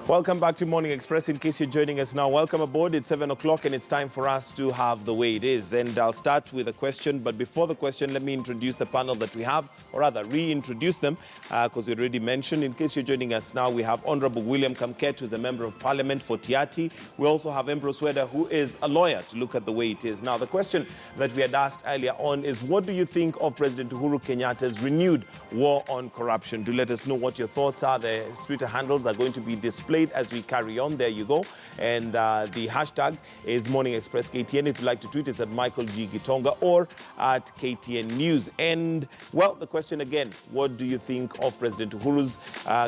Welcome back to Morning Express. In case you're joining us now, welcome aboard. It's 7 o'clock and it's time for us to have the way it is. And I'll start with a question. But before the question, let me introduce the panel that we have, or rather reintroduce them, because we already mentioned. In case you're joining us now, we have Honorable William Kamket, who's a member of parliament for Tiati. We also have Ambrose Weda, who is a lawyer, to look at the way it is. Now, the question that we had asked earlier on is, what do you think of President Uhuru Kenyatta's renewed war on corruption? Do let us know what your thoughts are. The Twitter handles are going to be displayed as we carry on. There you go. And the hashtag is Morning Express KTN. If you'd like to tweet, it's at Michael G. Gitonga or at KTN News. And, well, the question again, what do you think of President Uhuru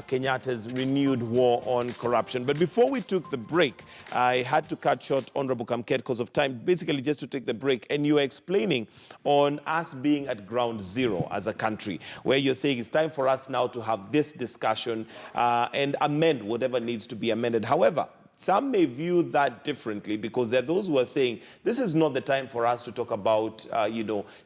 Kenyatta's renewed war on corruption? But before we took the break, I had to cut short Honorable Kamket because of time, basically just to take the break. And you were explaining on us being at ground zero as a country, where you're saying it's time for us now to have this discussion and amend whatever needs to be amended. However, some may view that differently, because there are those who are saying this is not the time for us to talk about,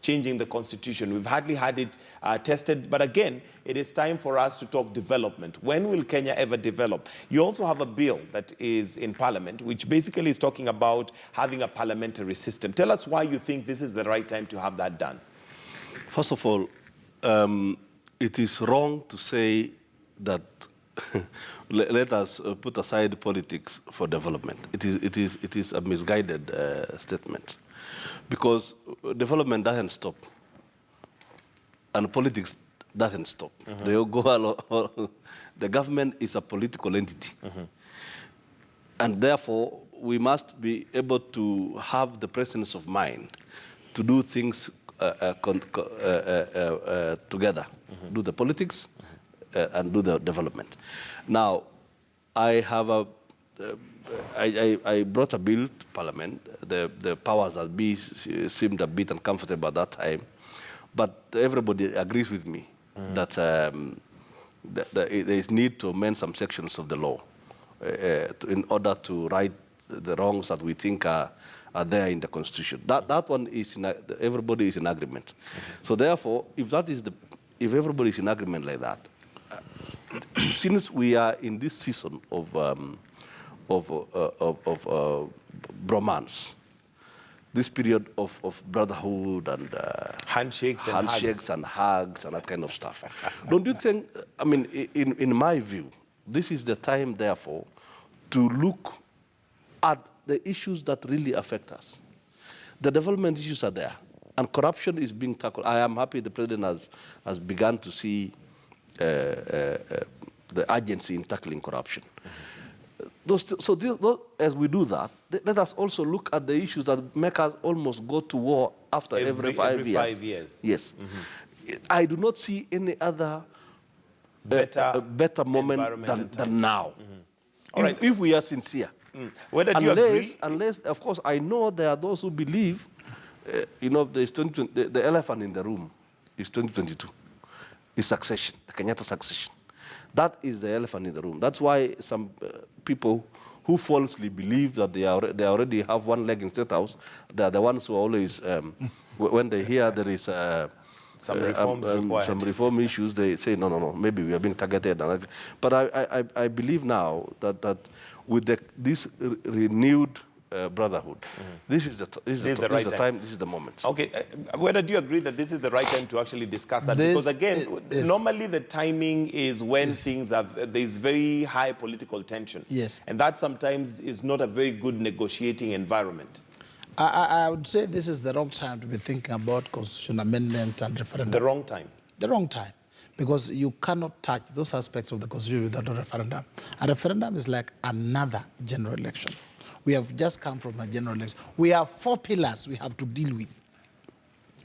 changing the constitution. We've hardly had it tested. But again, it is time for us to talk development. When will Kenya ever develop? You also have a bill that is in parliament, which basically is talking about having a parliamentary system. Tell us why you think this is the right time to have that done. First of all, it is wrong to say that let us put aside politics for development. It is a misguided statement, because development doesn't stop and politics doesn't stop. They go along. The government is a political entity, and therefore we must be able to have the presence of mind to do things together, do the politics and do the development. Now, I brought a bill to Parliament. The powers that be seemed a bit uncomfortable at that time, but everybody agrees with me that there is need to amend some sections of the law in order to right the wrongs that we think are there in the Constitution. That one is everybody is in agreement. So therefore, if everybody is in agreement like that, since we are in this season of bromance, this period of brotherhood and handshakes and hugs and that kind of stuff, don't you think? I mean, in my view, this is the time, therefore, to look at the issues that really affect us. The development issues are there, and corruption is being tackled. I am happy the president has begun to see the urgency in tackling corruption. As we do that, let us also look at the issues that make us almost go to war after every 5 years. Yes. I do not see any other better moment than now. All right. If we are sincere. Whether you agree? Unless, of course, I know there are those who believe, the elephant in the room is 2022. Is succession, the Kenyatta succession. That is the elephant in the room. That's why some people who falsely believe that they already have one leg in State House, they are the ones who always, when they hear there is some reform issues, they say, no, maybe we are being targeted. But I believe now that with this renewed brotherhood, this is the time, this is the moment. Okay, whether do you agree that this is the right time to actually discuss that? Because again, normally the timing is when there's very high political tension. Yes. And that sometimes is not a very good negotiating environment. I would say this is the wrong time to be thinking about constitutional amendment and referendum. The wrong time? The wrong time. Because you cannot touch those aspects of the constitution without a referendum. A referendum is like another general election. We have just come from a general election. We have 4 pillars we have to deal with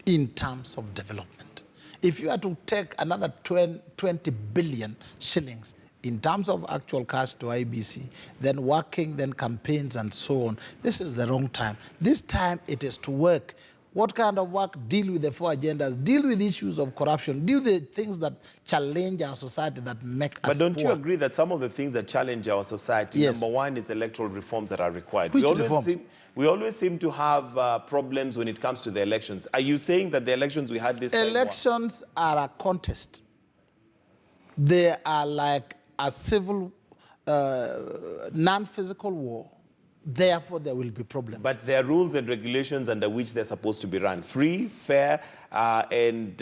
in terms of development. If you are to take another 20 billion shillings in terms of actual cash to IBC, then working, then campaigns and so on, this is the wrong time. This time it is to work. What kind of work? Deal with the 4 agendas, deal with issues of corruption, deal with the things that challenge our society, that make us But don't poor. you agree that some of the things that challenge our society, yes. number one is electoral reforms that are required? Which reforms? We always seem to have problems when it comes to the elections. Are you saying that the elections we had this time... Elections are a contest. They are like a civil non-physical war, therefore there will be problems. But there are rules and regulations under which they're supposed to be run. Free, fair, and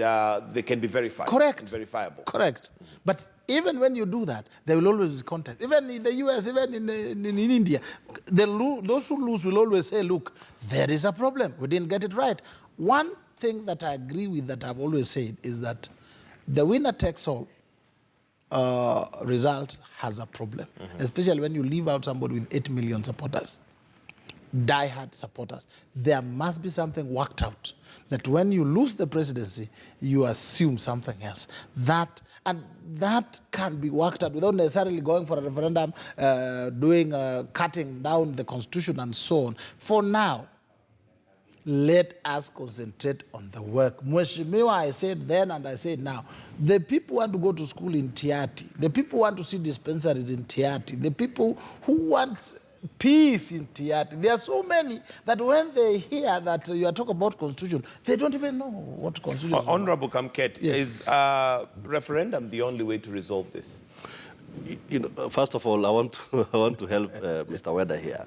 they can be verified. Correct. And verifiable. Correct. But even when you do that, there will always be contest. Even in the US, even in India, those who lose will always say, look, there is a problem. We didn't get it right. One thing that I agree with that I've always said is that the winner takes all result has a problem, especially when you leave out somebody with 8 million supporters, die-hard supporters. There must be something worked out that when you lose the presidency, you assume something else. That can be worked out without necessarily going for a referendum, cutting down the constitution and so on. For now, let us concentrate on the work. Mheshimiwa, I said then and I said now, the people want to go to school in Tiati. The people want to see dispensaries in Tiati. The people who want peace in Tiati. There are so many that when they hear that you are talking about constitution, they don't even know what constitution is. Honorable Kamket, Yes. is referendum the only way to resolve this? You know, first of all, I want to help Mr. Weda here.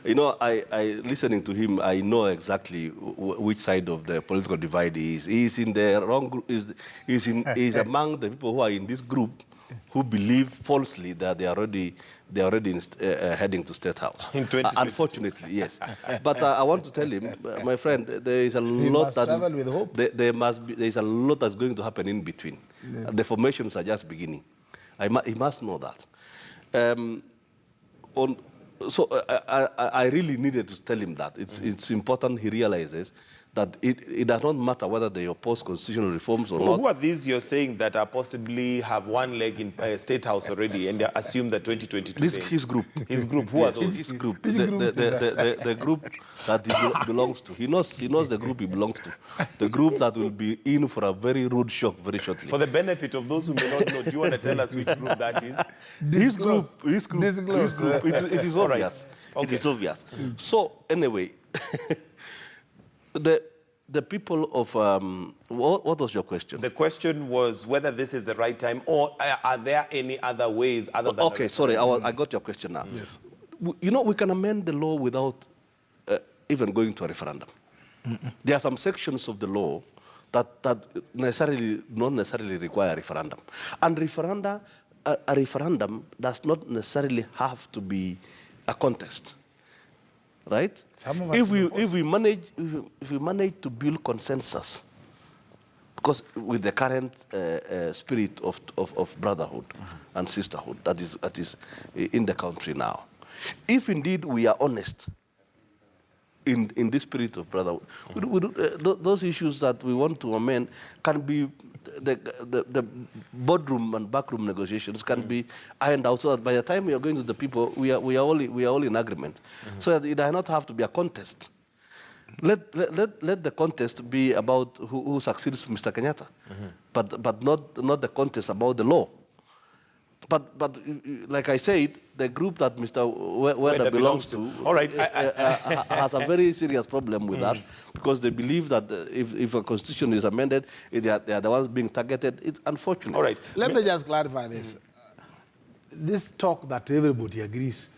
You know, I listening to him, I know exactly which side of the political divide he is. He is in the wrong group. He's among the people who are in this group who believe falsely that they are already heading to State House. In 2020. Unfortunately, yes. But I want to tell him, my friend, there is a lot that travel with hope. there is a lot that's going to happen in between. Yeah. The formations are just beginning. He must know that. So I really needed to tell him that. It's important he realizes that it does not matter whether they oppose constitutional reforms or not. Who are these you're saying that are possibly have one leg in State House already and they assume that 2022? His group. His group. Who are those? His group. The group that he belongs to. He knows the group he belongs to. The group that will be in for a very rude shock very shortly. For the benefit of those who may not know, do you want to tell us which group that is? His group. It is All right. obvious. Okay. It is obvious. So anyway, the people of what was your question? The question was whether this is the right time or are there any other ways other than... Okay, sorry, I got your question now. Yes. You know, we can amend the law without even going to a referendum. There are some sections of the law that not necessarily require a referendum. And a referendum does not necessarily have to be a contest. Right? If we manage to build consensus, because with the current spirit of brotherhood and sisterhood that is in the country now, if indeed we are honest in this spirit of brotherhood, those issues that we want to amend can be the boardroom and backroom negotiations can be ironed out, so that by the time we are going to the people, we are all in agreement, so that it does not have to be a contest. Let the contest be about who succeeds Mr. Kenyatta, but not the contest about the law. But like I said, the group that Mr. Weda belongs to all right. has a very serious problem with that, because they believe that if a constitution is amended, they are the ones being targeted. It's unfortunate. All right. Let me just clarify this. This talk that everybody agrees,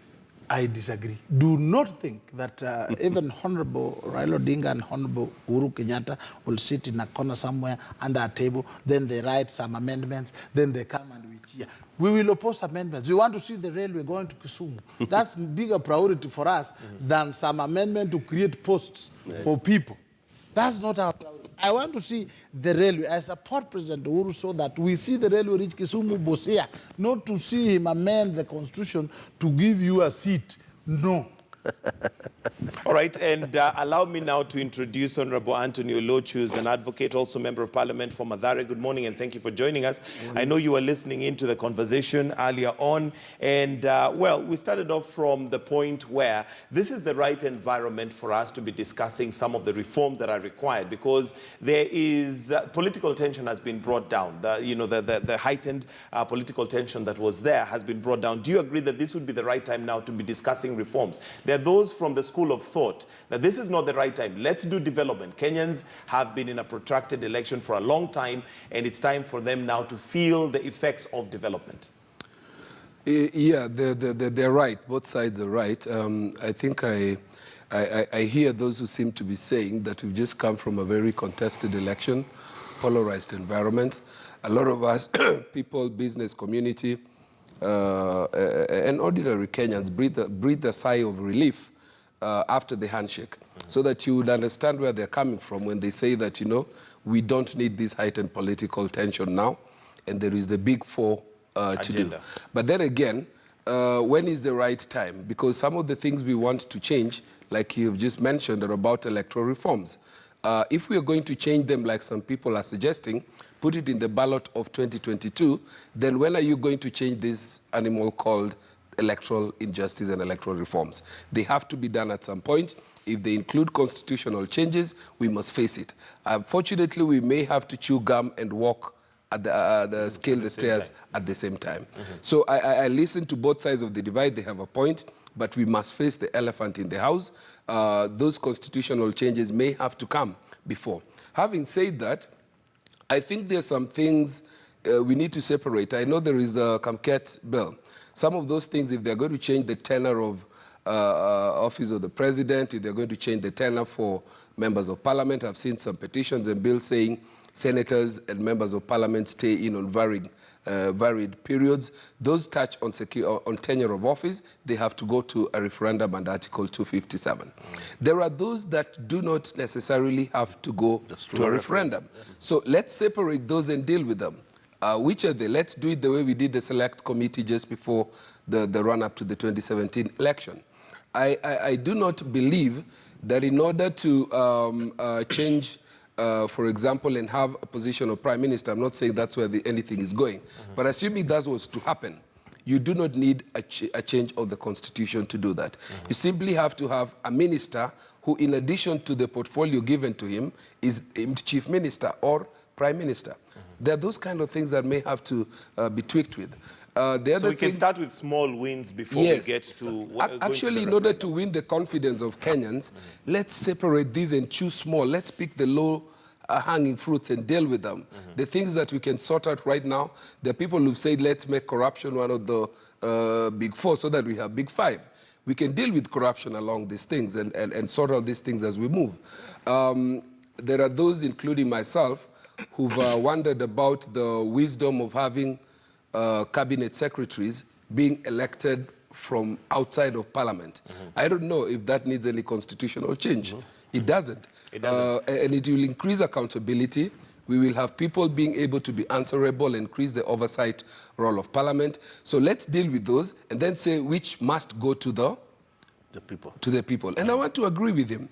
I disagree. Do not think that even Honorable Raila Odinga and Honorable Uhuru Kenyatta will sit in a corner somewhere under a table, then they write some amendments, then they come and we cheer. We will oppose amendments. We want to see the railway going to Kisumu. That's bigger priority for us than some amendment to create posts for people. That's not our priority. I want to see the railway. I support President Uhuru so that we see the railway reach Kisumu, Busia, not to see him amend the constitution to give you a seat. No. All right, and allow me now to introduce Honorable Anthony Olochu, who's an advocate, also Member of Parliament for Mathare. Good morning, and thank you for joining us. I know you were listening into the conversation earlier on, and well, we started off from the point where this is the right environment for us to be discussing some of the reforms that are required, because there is political tension has been brought down. The heightened political tension that was there has been brought down. Do you agree that this would be the right time now to be discussing reforms? There are those from the school of thought that this is not the right time. Let's do development. Kenyans have been in a protracted election for a long time, and it's time for them now to feel the effects of development. Yeah, they're right. Both sides are right. I think I hear those who seem to be saying that we've just come from a very contested election, polarized environment. A lot of us, people, business community, and ordinary Kenyans breathe a sigh of relief after the handshake, so that you would understand where they're coming from when they say that, you know, we don't need this heightened political tension now, and there is the big four to do. But then again, when is the right time? Because some of the things we want to change, like you've just mentioned, are about electoral reforms. If we are going to change them like some people are suggesting, put it in the ballot of 2022, then when are you going to change this animal called electoral injustice and electoral reforms? They have to be done at some point. If they include constitutional changes, we must face it. Unfortunately, we may have to chew gum and walk at the scale the stairs at the same time. So I listen to both sides of the divide. They have a point, but we must face the elephant in the house. Those constitutional changes may have to come before. Having said that, I think there's some things we need to separate. I know there is a Kamket bill. Some of those things, if they're going to change the tenor of office of the president, if they're going to change the tenor for members of parliament, I've seen some petitions and bills saying senators and members of parliament stay in on varied periods. Those touch on tenure of office. They have to go to a referendum under Article 257. There are those that do not necessarily have to go to a referendum. So let's separate those and deal with them. Which are they? Let's do it the way we did the select committee just before the run-up to the 2017 election. I do not believe that in order to change, for example, and have a position of prime minister, I'm not saying that's where anything is going, but assuming that was to happen, you do not need a change of the constitution to do that. You simply have to have a minister who, in addition to the portfolio given to him, is chief minister or prime minister. There are those kind of things that may have to be tweaked with. So we can start with small wins before we get to... Actually, in order to win the confidence of Kenyans, let's separate these and choose small. Let's pick the low-hanging fruits and deal with them. The things that we can sort out right now, there are people who've said, let's make corruption one of the big four so that we have big five. We can deal with corruption along these things and sort out these things as we move. There are those, including myself, who've wondered about the wisdom of having cabinet secretaries being elected from outside of parliament. I don't know if that needs any constitutional change. It doesn't. It doesn't. And it will increase accountability. We will have people being able to be answerable and increase the oversight role of parliament. So let's deal with those and then say which must go to the people. To the people. And I want to agree with him.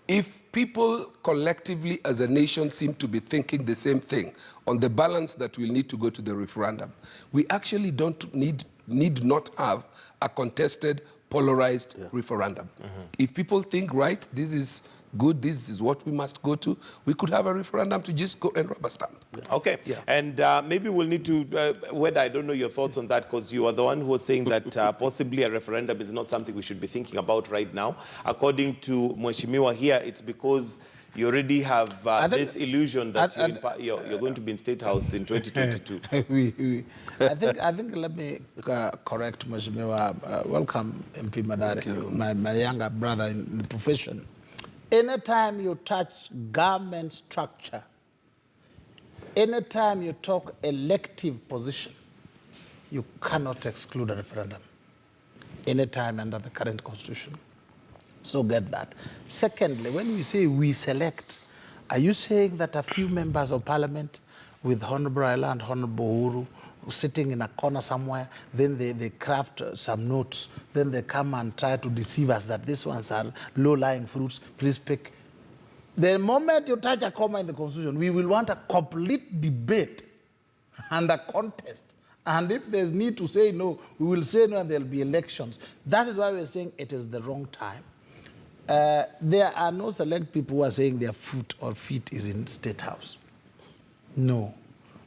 If people collectively as a nation seem to be thinking the same thing on the balance that we'll need to go to the referendum, we actually don't need not have a contested, polarized referendum. If people think, right, this is good, this is what we must go to, we could have a referendum to just go and rubber stamp. Okay. And maybe we'll need to, Weda, I don't know your thoughts on that, because you are the one who was saying that possibly a referendum is not something we should be thinking about right now. According to Mheshimiwa here, it's because you already have this illusion that you're going to be in State House in 2022. I think let me correct Mheshimiwa. Welcome, MP Madari, my younger brother in the profession. Anytime you touch government structure, anytime you talk elective position, you cannot exclude a referendum. Anytime under the current constitution. So get that. Secondly, when we say we select, are you saying that a few members of parliament with Honorable Raila and Honorable Uhuru sitting in a corner somewhere, then they craft some notes, then they come and try to deceive us that these ones are low-lying fruits, please pick. The moment you touch a comma in the constitution, we will want a complete debate and a contest. And if there's need to say no, we will say no and there'll be elections. That is why we're saying it is the wrong time. There are no select people who are saying their foot or feet is in State House. No.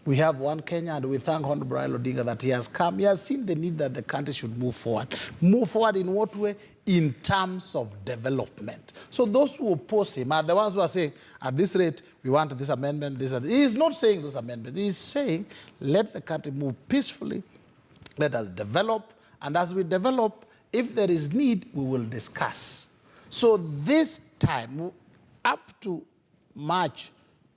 We have one Kenya, and we thank Honorable Raila Odinga that he has come. He has seen the need that the country should move forward. Move forward in what way? In terms of development. So those who oppose him are the ones who are saying, at this rate, we want this amendment, this and that. He is not saying those amendments. He is saying, let the country move peacefully Let us develop, and as we develop, if there is need, we will discuss. So this time, up to March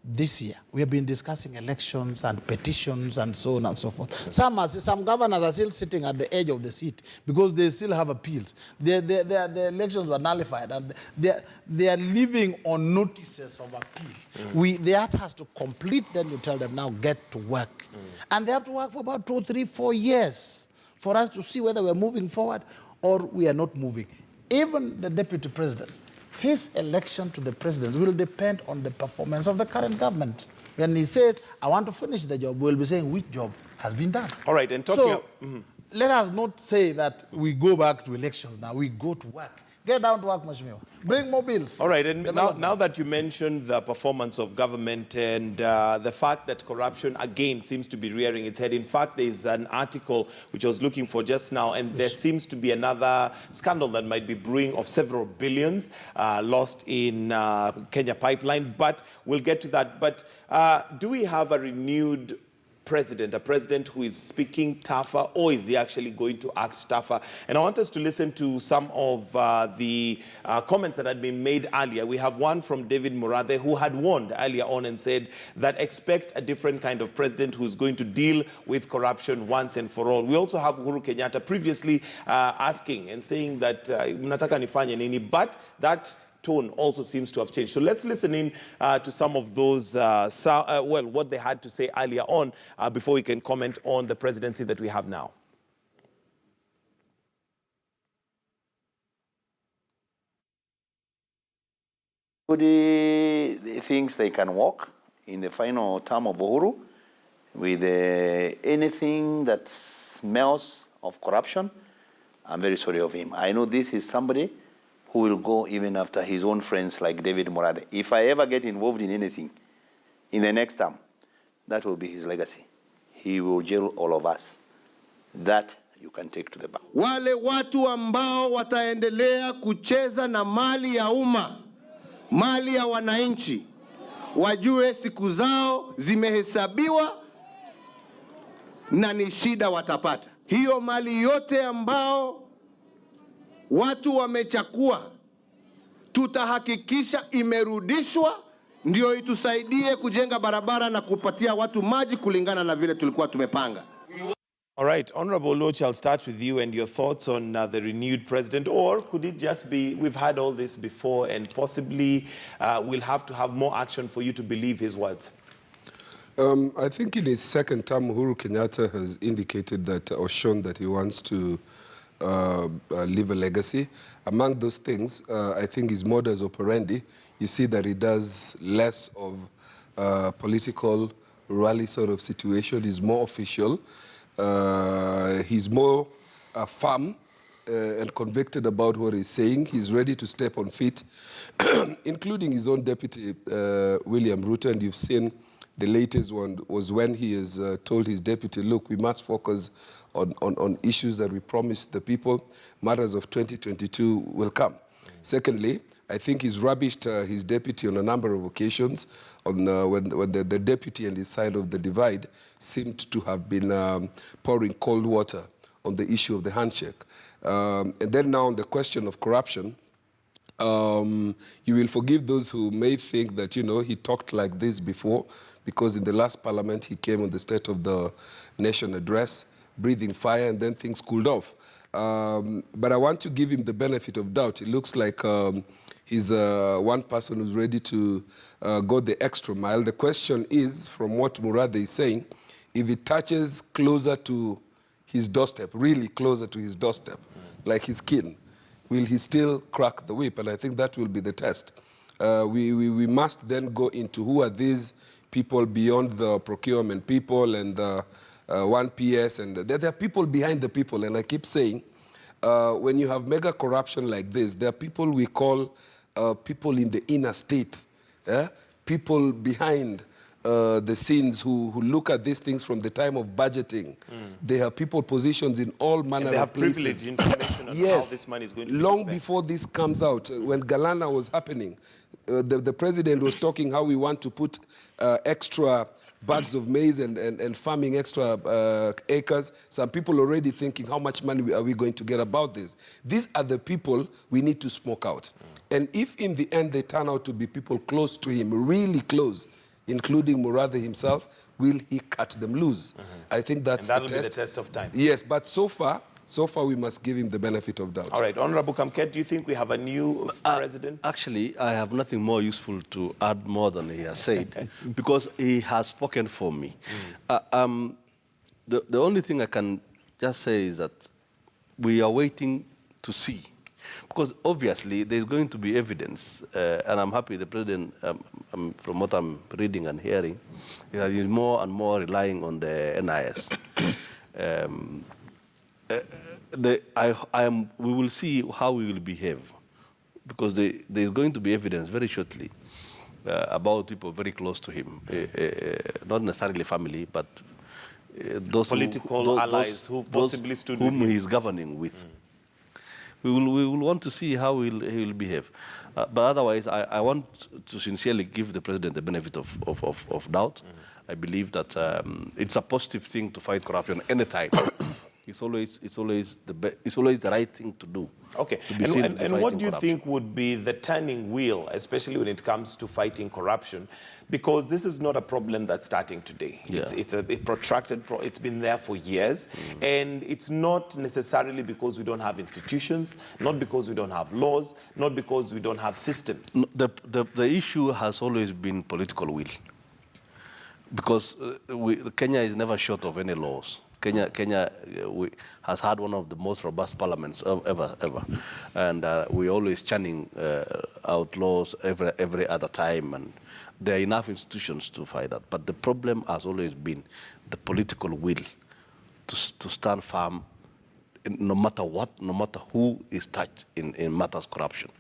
this year, we have been discussing elections and petitions and so on and so forth. Some governors are still sitting at the edge of the seat because they still have appeals. The elections were nullified and they are living on notices of appeal. The act has to complete, then you tell them, now get to work. And they have to work for about 2, 3, 4 years for us to see whether we're moving forward or we are not moving. Even the deputy president, his election to the president will depend on the performance of the current government. When he says, I want to finish the job, we'll be saying which job has been done. All right, and talking let us not say that we go back to elections now, we go to work. Get down to work, Mheshimiwa. Bring more bills. All right, and now that you mentioned the performance of government and the fact that corruption again seems to be rearing its head. In fact, there is an article which I was looking for just now, and there seems to be another scandal that might be brewing of several billions lost in Kenya Pipeline, but we'll get to that. But do we have a renewed president, a president who is speaking tougher, or is he actually going to act tougher? And I want us to listen to some of the comments that had been made earlier. We have one from David Murathe, who had warned earlier on and said that expect a different kind of president who's going to deal with corruption once and for all. We also have Uhuru Kenyatta previously asking and saying that mnataka nifanye nini, but that tone also seems to have changed. So let's listen in to some of those, what they had to say earlier on before we can comment on the presidency that we have now. Everybody thinks they can walk in the final term of Uhuru with anything that smells of corruption. I'm very sorry of him. I know this is somebody who will go even after his own friends like David Murathe. If I ever get involved in anything in the next term, that will be his legacy. He will jail all of us. That you can take to the bank. Wale watu ambao wataendelea kucheza na mali ya umma, mali ya wananchi, wajue siku zao zimehesabiwa na ni shida watapata. Hiyo mali yote ambao watu wamechakua, tutahakikisha imerudishwa, ndio itusaidie kujenga barabara na kupatia watu maji kulingana na vile tulikuwa tumepanga. All right, Honorable Loch, I'll start with you and your thoughts on the renewed president, or could it just be, we've had all this before and possibly we'll have to have more action for you to believe his words? I think in his second term, Uhuru Kenyatta has indicated that, or shown that he wants to leave a legacy. Among those things, I think his modus operandi, you see that he does less of political rally sort of situation. He's more official. He's more firm and convicted about what he's saying. He's ready to step on feet, including his own deputy, William Ruto. And you've seen the latest one was when he has told his deputy, look, we must focus on issues that we promised the people. Matters of 2022 will come. Secondly, I think he's rubbished his deputy on a number of occasions on when the deputy and his side of the divide seemed to have been pouring cold water on the issue of the handshake. And then now on the question of corruption, you will forgive those who may think that, you know, he talked like this before, because in the last parliament he came on the State of the Nation address, breathing fire, and then things cooled off. But I want to give him the benefit of doubt. It looks like he's one person who's ready to go the extra mile. The question is, from what Murathe is saying, if it touches closer to his doorstep, really closer to his doorstep, like his kin, will he still crack the whip? And I think that will be the test. We must then go into who are these people beyond the procurement people and the 1PS, and there are people behind the people. And I keep saying, when you have mega corruption like this, there are people we call people in the inner state, people behind the scenes who look at these things from the time of budgeting. They have people positions in all manner of places. They have privileged information on how this money is going to be long spent. Before this comes out, when Galana was happening, the president was talking how we want to put extra bags of maize and farming extra acres. Some people already thinking, how much money are we going to get about this? These are the people we need to smoke out. And if in the end they turn out to be people close to him, really close, including Murathe himself, will he cut them loose? I think that's And that'll the be test. the test of time. Yes, but so far we must give him the benefit of doubt. All right, Honorable Kamket, do you think we have a new president? Actually, I have nothing more useful to add more than he has said, because he has spoken for me. The only thing I can just say is that we are waiting to see. Because obviously there's going to be evidence, and I'm happy the president, from what I'm reading and hearing, is more and more relying on the NIS. We will see how we will behave, because there's going to be evidence very shortly about people very close to him, not necessarily family, but those political allies who possibly stood with him. whom he's governing with. We will want to see how he will behave. But otherwise, I want to sincerely give the president the benefit of doubt. I believe that it's a positive thing to fight corruption anytime. It's always the right thing to do. Okay, and what do you think would be the turning wheel, especially when it comes to fighting corruption? Because this is not a problem that's starting today. Yeah. It's a protracted, it's been there for years, and it's not necessarily because we don't have institutions, not because we don't have laws, not because we don't have systems. The issue has always been political will, because Kenya is never short of any laws. Kenya has had one of the most robust parliaments ever, and we're always churning out laws every other time, and there are enough institutions to fight that. But the problem has always been the political will to stand firm, no matter what, no matter who is touched in matters corruption.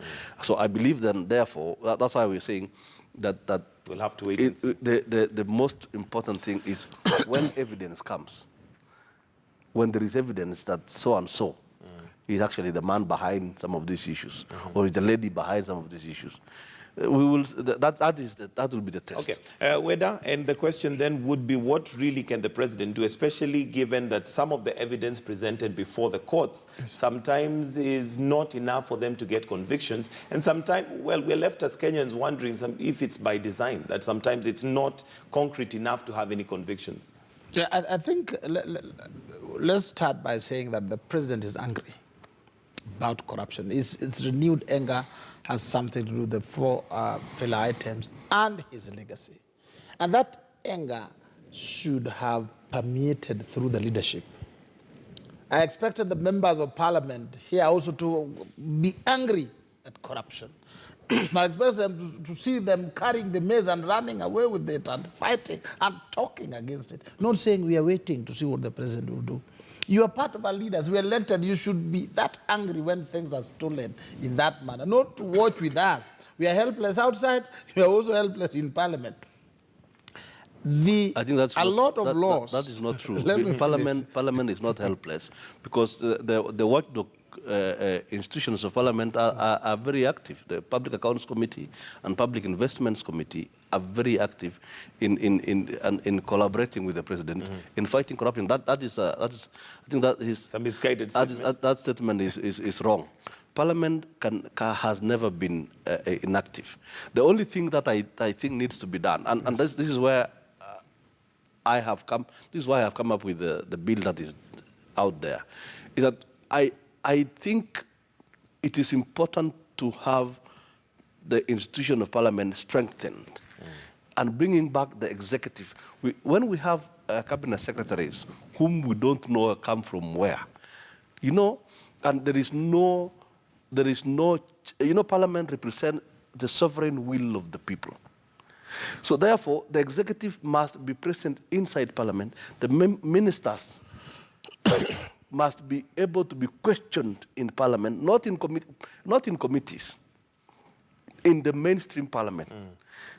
So I believe then, therefore, that's why we're saying that we'll have to wait and see. The most important thing is when evidence comes. When there is evidence that so-and-so is actually the man behind some of these issues, or is the lady behind some of these issues, that will be the test. Okay, Weda, and the question then would be, what really can the president do, especially given that some of the evidence presented before the courts sometimes is not enough for them to get convictions, and sometimes, well, we're left as Kenyans wondering if it's by design, that sometimes it's not concrete enough to have any convictions. Yeah, I think let's start by saying that the president is angry about corruption. Its renewed anger has something to do with the four pillar items and his legacy. And that anger should have permeated through the leadership. I expected the members of parliament here also to be angry at corruption. I expect them to see them carrying the maize and running away with it and fighting and talking against it. Not saying we are waiting to see what the president will do. You are part of our leaders. We are elected. You should be that angry when things are stolen in that manner. Not to watch with us. We are helpless outside. We are also helpless in parliament. I think that's lot of laws. That is not true. Parliament is not helpless, because the watchdog institutions of parliament are very active. The Public Accounts Committee and Public Investments Committee are very active in collaborating with the president in fighting corruption. I think that is a misguided statement. That statement is wrong. Parliament has never been inactive. The only thing that I think needs to be done, and this is where I have come. This is why I have come up with the bill that is out there, is that I think it is important to have the institution of parliament strengthened and bringing back the executive. When we have cabinet secretaries whom we don't know come from where, and there is no, parliament represents the sovereign will of the people. So therefore, the executive must be present inside parliament. The ministers must be able to be questioned in parliament, not in committees, in the mainstream parliament.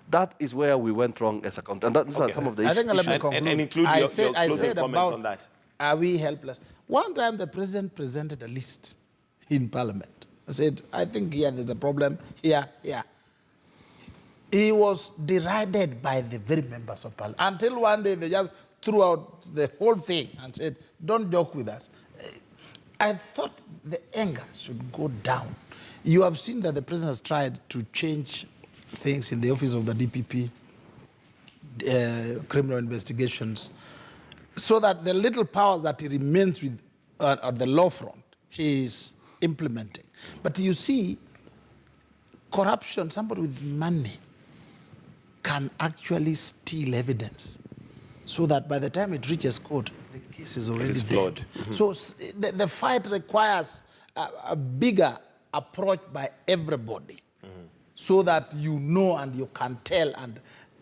That is where we went wrong as a country. And these are some of the issues. I think let me conclude. And include your closing comments on that. Are we helpless? One time the president presented a list in parliament. I said, I think here there's a problem, here. He was derided by the very members of parliament until one day they just threw out the whole thing and said, don't joke with us. I thought the anger should go down. You have seen that the president has tried to change things in the office of the DPP, criminal investigations, so that the little powers that he remains with at the law front, he is implementing. But you see, corruption, somebody with money can actually steal evidence so that by the time it reaches court, the case is already dead. So the fight requires a bigger approach by everybody so that you know and you can tell. And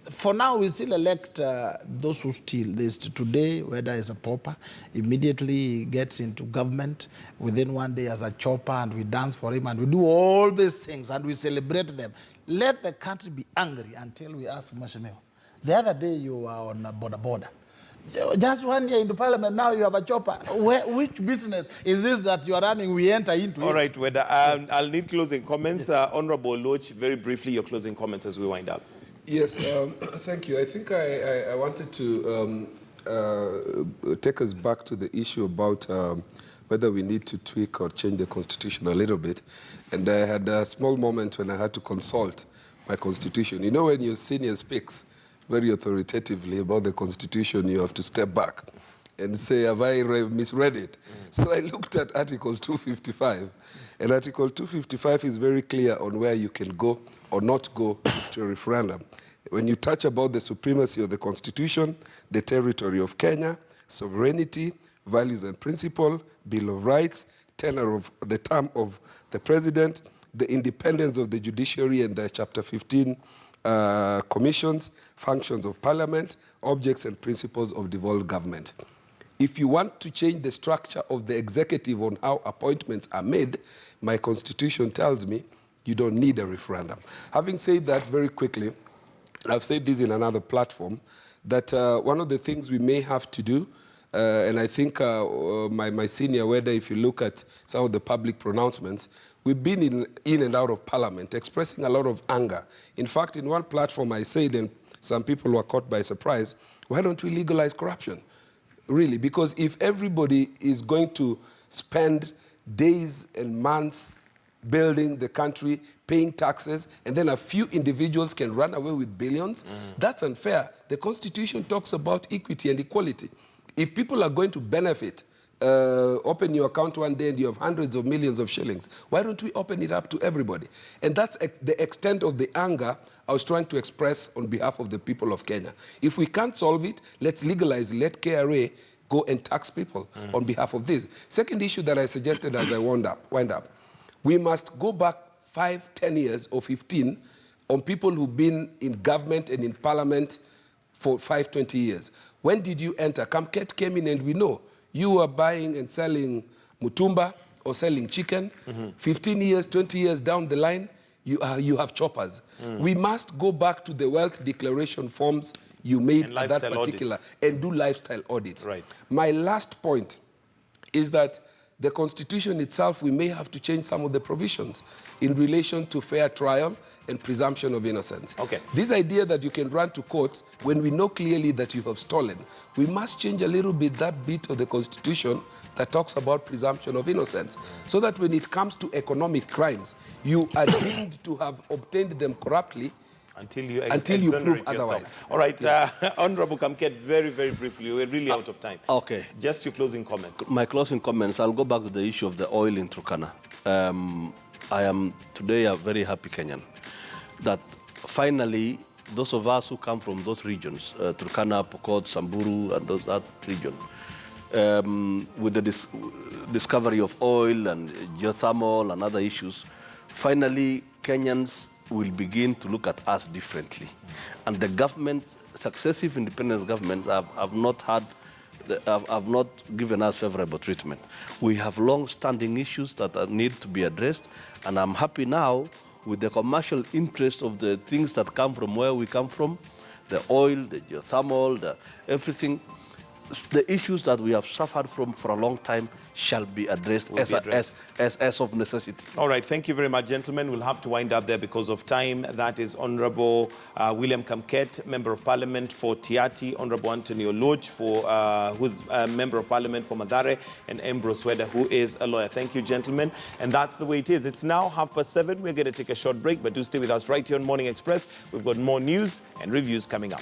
for now, we still elect those who steal. There's today, whether it's a pauper, immediately gets into government within one day as a chopper, and we dance for him, and we do all these things, and we celebrate them. Let the country be angry until we ask Mheshimiwa. The other day, you were on a border. Just 1 year into parliament, now you have a chopper. Which business is this that you are running? We enter into All it. right, Weda, I'll need closing comments. Honorable Loch, very briefly, your closing comments as we wind up. Yes, thank you. I think I wanted to take us back to the issue about whether we need to tweak or change the constitution a little bit. And I had a small moment when I had to consult my constitution. You know, when your senior speaks very authoritatively about the constitution, you have to step back and say, have I misread it? So I looked at Article 255, and Article 255 is very clear on where you can go or not go to a referendum. When you touch about the supremacy of the Constitution, the territory of Kenya, sovereignty, values and principle, Bill of Rights, tenure of the term of the president, the independence of the judiciary and the Chapter 15 commissions, functions of parliament, objects and principles of devolved government. If you want to change the structure of the executive on how appointments are made, my constitution tells me you don't need a referendum. Having said that, very quickly, I've said this in another platform, that one of the things we may have to do, and I think my senior, whether if you look at some of the public pronouncements, we've been in and out of parliament expressing a lot of anger. In fact, in one platform I said, and some people were caught by surprise, why don't we legalize corruption? Really, because if everybody is going to spend days and months building the country, paying taxes, and then a few individuals can run away with billions, that's unfair. The Constitution talks about equity and equality. If people are going to benefit, open your account one day and you have hundreds of millions of shillings, why don't we open it up to everybody? And that's the extent of the anger I was trying to express on behalf of the people of Kenya. If we can't solve it, let's legalize, let KRA go and tax people on behalf of this. Second issue that I suggested as I wind up, we must go back 5, 10 years or 15 on people who've been in government and in parliament for 5, 20 years. When did you enter? Kamket came in and we know you were buying and selling mutumba or selling chicken. 15 years, 20 years down the line, you have choppers. We must go back to the wealth declaration forms you made at that particular and do lifestyle audits. Right. My last point is that the Constitution itself, we may have to change some of the provisions in relation to fair trial and presumption of innocence. Okay. This idea that you can run to court when we know clearly that you have stolen, we must change a little bit that bit of the Constitution that talks about presumption of innocence, so that when it comes to economic crimes, you are deemed to have obtained them corruptly until you prove otherwise. All right, yes. Honorable Kamket, very, very briefly, we're really out of time. Okay. Just your closing comments. My closing comments, I'll go back to the issue of the oil in Turkana. I am today a very happy Kenyan that finally those of us who come from those regions, Turkana, Pokot, Samburu, and that region, with the discovery of oil and geothermal and other issues, finally Kenyans will begin to look at us differently. And the government, successive independent governments have not given us favorable treatment. We have long-standing issues that need to be addressed, and I'm happy now with the commercial interest of the things that come from where we come from, the oil, the geothermal, everything. the issues that we have suffered from for a long time shall be addressed, as of necessity. All right, thank you very much, gentlemen. We'll have to wind up there because of time. That is Honorable William Kamket, Member of Parliament for Tiati, Honorable Anthony Oloch, who's a Member of Parliament for Mathare, and Ambrose Weda, who is a lawyer. Thank you, gentlemen. And that's the way it is. It's now 7:30. We're going to take a short break, but do stay with us right here on Morning Express. We've got more news and reviews coming up.